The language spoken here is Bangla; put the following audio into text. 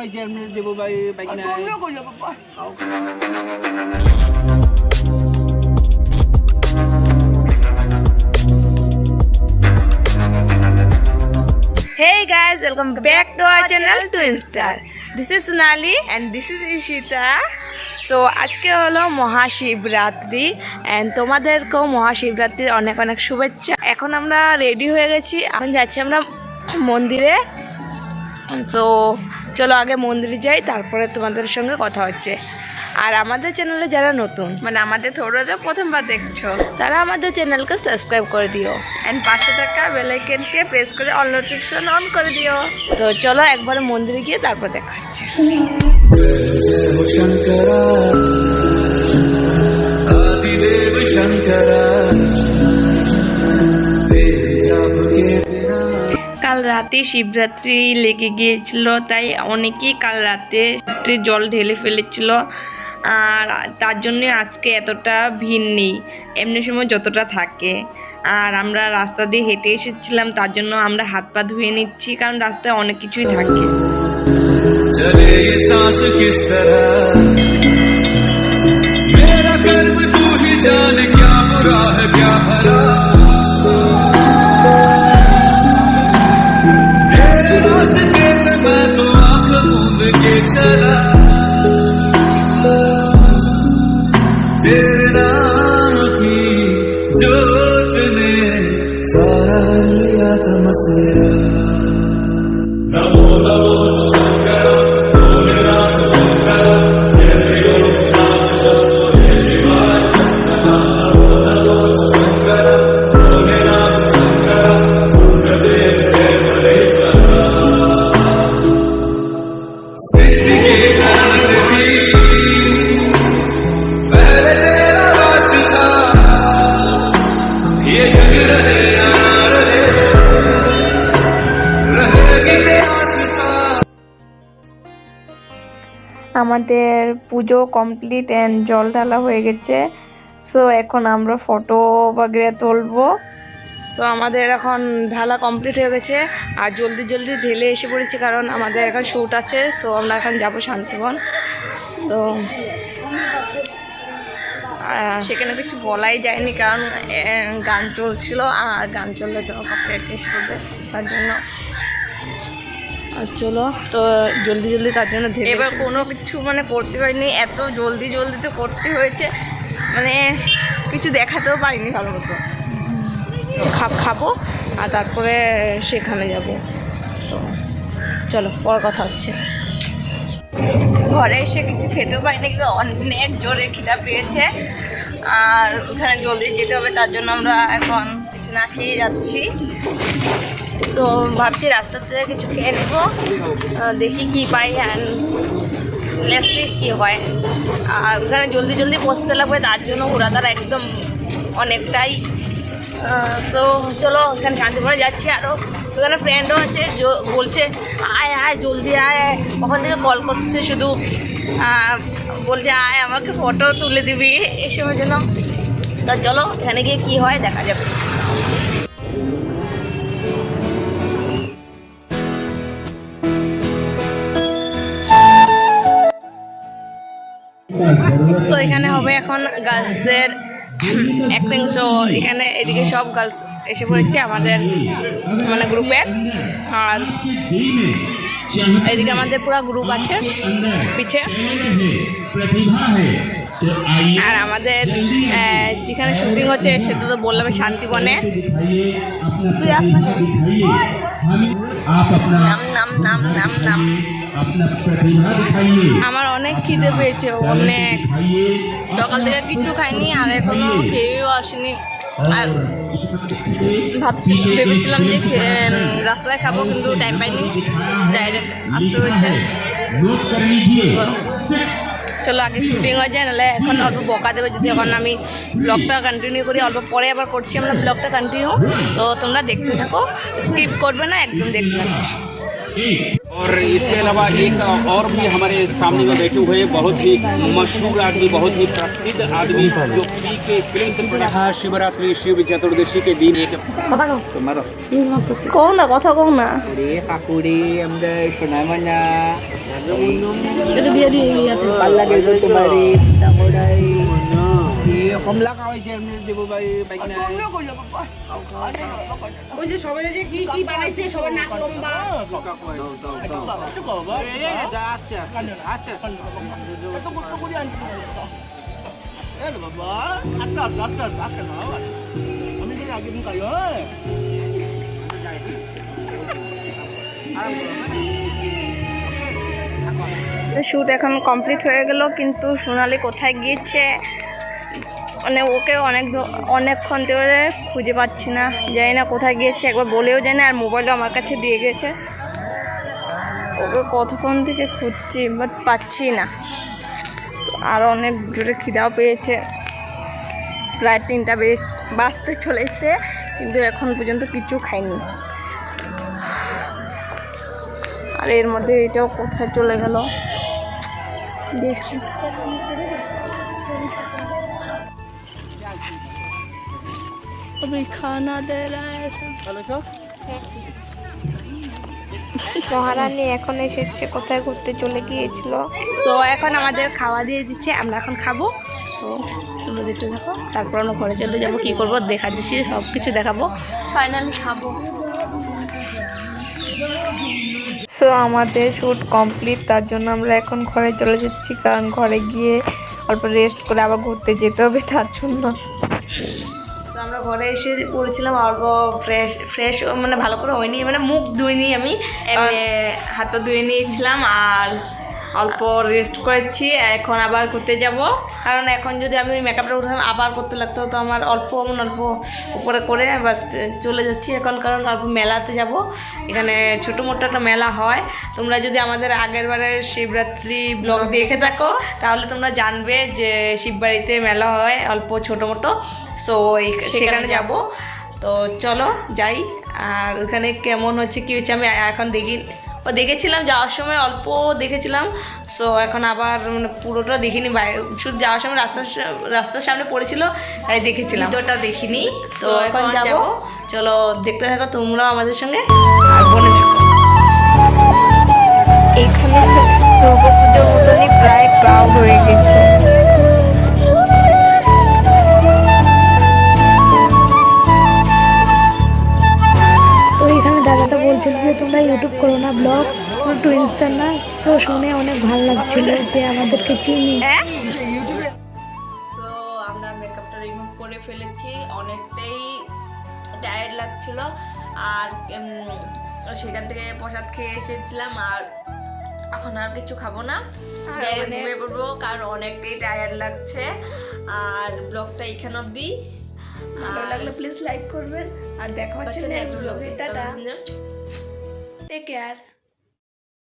দেবো বাইক নাই Hey guys, welcome back to our channel Twin Star. This is Sonali and this is Ishita. So আজকে হলো মহাশিবরাত্রি এন্ড তোমাদেরকেও মহাশিবরাত্রির অনেক অনেক শুভেচ্ছা। এখন আমরা রেডি হয়ে গেছি, এখন যাচ্ছি আমরা মন্দিরে। সো চলো আগে মন্দিরে যাই, তারপরে তোমাদের সঙ্গে কথা হচ্ছে। আর আমাদের চ্যানেলে যারা নতুন, মানে আমাদের থোড়াটা প্রথমবার দেখছো, তারা আমাদের চ্যানেলকে সাবস্ক্রাইব করে দিও অ্যান্ড পাশে থাকা বেল আইকনকে প্রেস করে অল নোটিফিকেশন অন করে দিও। তো চলো একবার মন্দিরে গিয়ে তারপর দেখা হচ্ছে। কাল রাতে শিবরাত্রি লেগে গিয়েছিল, তাই অনেকেই কাল রাতে জল ঢেলে ফেলেছিল। আর তার জন্য আজকে এতটা ভিড় নেই, এমনি সময় যতটা থাকে। আর আমরা রাস্তা দিয়ে হেঁটে এসেছিলাম, তার জন্য আমরা হাত পা ধুয়ে নিচ্ছি, কারণ রাস্তায় অনেক কিছুই থাকে। আমাদের পুজো কমপ্লিট অ্যান্ড জল ঢালা হয়ে গেছে। সো এখন আমরা ফটো বাগেরা তুলবো। সো আমাদের এখন ঢালা কমপ্লিট হয়ে গেছে আর জলদি জলদি ঢেলে এসে পড়েছি, কারণ আমাদের এখন শ্যুট আছে। সো আমরা এখন যাবো শান্তিবন। তো সেখানে কিছু বলাই যায়নি, কারণ গান চলছিল, আর গান চললে তো কপিরাইট কেস করবে, তার জন্য। চলো তো জলদি জলদি তার জন্য এবার কোনো কিছু মানে করতে পারিনি, এত জলদি জলদিতে করতে হয়েছে, মানে কিছু দেখাতেও পারিনি ভালো মতো। খাবো আর তারপরে সেখানে যাব। তো চলো পর কথা হচ্ছে। ঘরে এসে কিছু খেতেও পারিনি, কিন্তু অনেক জোরে খিদা পেয়েছে, আর ওখানে জলদি যেতে হবে, তার জন্য আমরা এখন কিছু না খেয়ে যাচ্ছি। তো ভাবছি রাস্তা থেকে কিছু খেয়ে নেবো, দেখি কি পাই, অ্যান্ড লেটস সি কি হয়। আর ওখানে জলদি জলদি পৌঁছতে লাগবে, তার জন্য ঘোরাদার একদম অনেকটাই। সো চলো ওখানে শান্তিপুরে যাচ্ছি। আরও ওখানে ফ্রেন্ডও আছে, বলছে আয় আয় জলদি আয়, ওখান থেকে কল করছে শুধু, বলছে আয় আমাকে ফটো তুলে দিবি এসবের জন্য। তো চলো এখানে গিয়ে কী হয় দেখা যাবে। সো এখানে হবে এখন গার্লসদের অ্যাক্টিং শো। এখানে এদিকে সব গার্লস এসে পড়েছে আমাদের মানে গ্রুপের, আর এদিকে আমাদের পুরো গ্রুপ আছে পিছে। আর আমাদের যেখানে শুটিং হচ্ছে সেটা তো বললাম শান্তিবনে। আমার অনেক খিদে পেয়েছে, অনেক, সকাল থেকে কিছু খাইনি আর এখনো খেয়েও আসেনি। আর ভেবেছিলাম যে রাস্তায় খাবো, কিন্তু টাইম পাইনি, ডাইরেক্ট আসতে হয়েছে। চলো আগে শুটিং হয়ে যায়, নাহলে এখন অল্প বকা দেবে যদি এখন আমি ব্লগটা কন্টিনিউ করি। অল্প পরে আবার করছি আমরা ব্লগটা কন্টিনিউ, তো তোমরা দেখতে থাকো, স্কিপ করবে না, একদম দেখতে থাকো। और इसके अलावा एक और भी हमारे सामने में बैठे हुए हैं, बहुत ही मशहूर आदमी, बहुत ही प्रसिद्ध आदमी, जो पी के फिल्म से पढ़ा। शिवरात्रि शिव चतुर्दशी के दिन एक तुम्हारा কও না কথা কও না কাকুড়ি আমাদের সোনাই মানা এটা দিয়ে দিয়ে ইয়াতে ভাল লাগে যে তোমারি তামড়াই কমলা খাওয়াই যে এমনি দেব ভাই বাইক না ওই যে সবাই যে কি কি বানাইছে সবার নাক লম্বা শ্যুট এখন কমপ্লিট হয়ে গেল, কিন্তু সোনালি কোথায় গিয়েছে মানে ওকে অনেকক্ষণ ধরে খুঁজে পাচ্ছি না, জানি না কোথায় গিয়েছে, একবার বলেও জানি না, আর মোবাইলও আমার কাছে দিয়ে গেছে। ওকে কতক্ষণ থেকে খুঁজছি বাট পাচ্ছি না। আর অনেক জোরে খিদাও পেয়েছে, প্রায় 3টা বাজতে চলেছে, কিন্তু এখন পর্যন্ত কিছু খাইনি। আর এর মধ্যে এটাও কোথায় চলে গেল দেখি। अभी खाना दे रहा है মহারানী এখন এসেছে, কোথায় ঘুরতে চলে গিয়েছিল। তো এখন আমাদের খাওয়া দিয়ে দিচ্ছে, আমরা এখন খাবো। তো তোমরা দেখতে থাকো, তারপর আমরা ঘরে চলে যাবো, কী করবো দেখা দিচ্ছি, সব কিছু দেখাবো। ফাইনালি খাবো। সো আমাদের শ্যুট কমপ্লিট, তার জন্য আমরা এখন ঘরে চলে যাচ্ছি, কারণ ঘরে গিয়ে অল্প রেস্ট করে আবার ঘুরতে যেতে হবে, তার জন্য। তো আমরা ঘরে এসে পড়েছিলাম, অল্প ফ্রেশ মানে ভালো করে হয়নি, মানে মুখ ধুইনি আমি, হাত পা ধুয়ে নিয়েছিলাম আর অল্প রেস্ট করেছি। এখন আবার ঘুরতে যাব, কারণ এখন যদি আমি মেকআপটা উঠাতাম আবার করতে লাগতো, তো আমার অল্প উপরে করে বাস চলে যাচ্ছি এখন, কারণ অল্প মেলাতে যাব। এখানে ছোটো মোটো একটা মেলা হয়, তোমরা যদি আমাদের আগের বারের শিবরাত্রি ব্লগ দেখে থাকো তাহলে তোমরা জানবে যে শিববাড়িতে মেলা হয় অল্প ছোটো মোটো। সো সেখানে যাব, তো চলো যাই। আর ওখানে কেমন হচ্ছে কী হচ্ছে আমি এখন দেখেছিলাম, যাওয়ার সময় অল্প দেখেছিলাম। সো এখন আবার মানে পুরোটা দেখিনি, শুধু যাওয়ার সময় রাস্তার সামনে পড়েছিল তাই দেখেছিলাম, ভিতরটা দেখিনি। তো এখন যাবো, চলো দেখতে থাকো তোমরাও আমাদের সঙ্গে, আর বনে থাকো। এখানে দুর্গাপুজোর মতনই প্রায় ক্রাউড হয়ে গেছে। তো এখানে দাদাটা বলছিল যে তোমরা ইউটিউব করো না, ব্লগ একটু ইনস্টা না, তো শুনে অনেক ভালো লাগছিল যে আমাদেরকে চিনি। সো আমরা মেকআপটা রিমুভ করে ফেলেছি, অনেকটাই টায়ার্ড লাগছিল। আর সেখান থেকে প্রসাদ খেয়ে এসেছিলাম, আর এখন আর কিছু খাবো না, ঘুমিয়ে পড়বো, কারণ অনেকটাই টায়ার্ড লাগছে। আর ব্লগটা এখানে অবধি, ভালো লাগলে প্লিজ লাইক করবেন, আর দেখা হচ্ছে নেক্সট ব্লগে। Tata, take care.